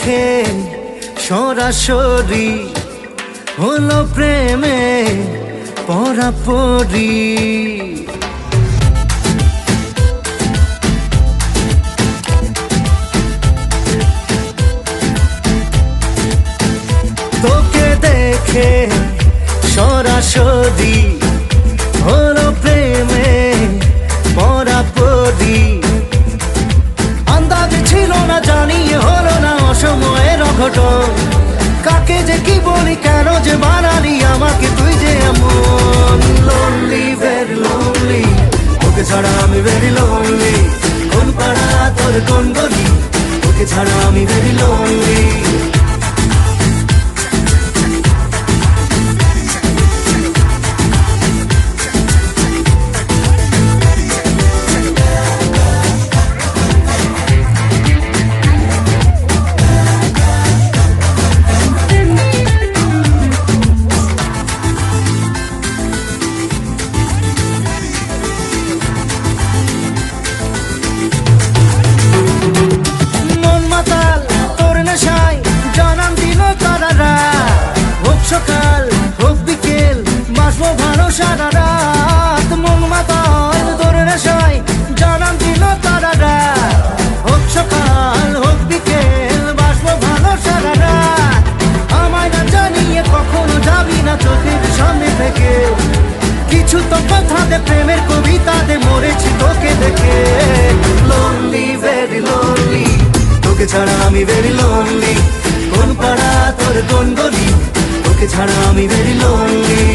দেখে সরাসরি হলো প্রেমে পরাপরি। তোকে দেখে সরাসরি হলো প্রেমে পরাপরি। আন্দাজ ছিল না, জানিয়ে হলো না অসময়ের অঘটন। কাকে যে কি বলি, কেন যে বানালি আমাকে তুই যে এমন। লোনলি ভেরি লোনলি, তোকে ছাড়া আমি ভেরি লোনলি। কোন পাড়া তোর কোন গলি, তোকে ছাড়া আমি ভেরি লোনলি। সকাল হোক বিকেল বাসবো ভালো সারা রাত। মন মাতাল তোর নেশায় জানান দিল তারা রাত। হোক সকাল হোক বিকেল বাসবো ভালো সারা রাত। আমায় না জানিয়ে কখনো যাবি না চোখের সামনে থেকে। কিছু তো কথা দে, প্রেমের কবিতা দে, মরেছি তোকে দেখে। লোনলি ভেরি লোনলি, তোকে ছাড়া আমি ভেরি লোনলি। কোন পাড়া তোর কোন গলি, তোকে ছাড়া আমি ভেরি লোনলি।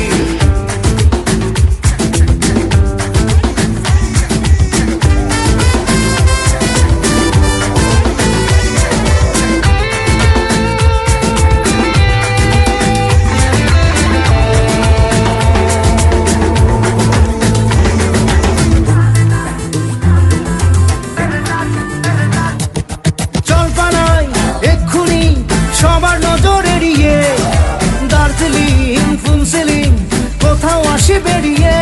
চল পালাই এক্ষুনি সবার নজর এড়িয়ে। দার্জিলিং ফুনসিলিং কোথাও আসি বেরিয়ে।